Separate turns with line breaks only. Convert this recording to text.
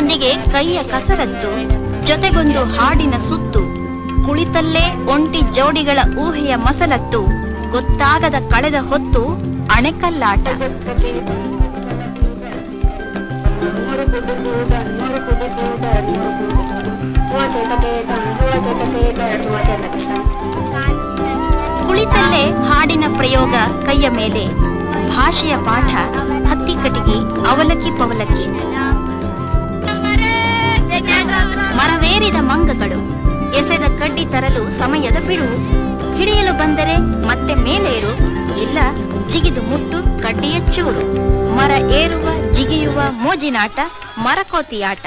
ಕೈಯೊಂದಿಗೆ ಕೈಯ ಕಸರತ್ತು, ಜೊತೆಗೊಂದು ಹಾಡಿನ ಸುತ್ತು, ಕುಳಿತಲ್ಲೇ ಒಂಟಿ ಜೋಡಿಗಳ ಊಹೆಯ ಮಸಲತ್ತು, ಗೊತ್ತಾಗದ ಕಳೆದ ಹೊತ್ತು ಅಣೆಕಲ್ಲಾಟ. ಕುಳಿತಲ್ಲೇ ಹಾಡಿನ ಪ್ರಯೋಗ ಕೈಯ ಮೇಲೆ, ಭಾಷೆಯ ಪಾಠ, ಹತ್ತಿ ಕಟಿಗೆ, ಅವಲಕ್ಕಿ ಪವಲಕ್ಕಿ. ಮರವೇರಿದ ಮಂಗಗಳು, ಎಸೆದ ಕಡ್ಡಿ ತರಲು ಸಮಯದ ಬಿಡುವು, ಹಿಡಿಯಲು ಬಂದರೆ ಮತ್ತೆ ಮೇಲೇರು, ಇಲ್ಲ ಜಿಗಿದು ಮುಟ್ಟು ಕಡ್ಡಿಯ ಚೂರು. ಮರ ಏರುವ ಜಿಗಿಯುವ ಮೋಜಿನಾಟ, ಮರಕೋತಿಯಾಟ.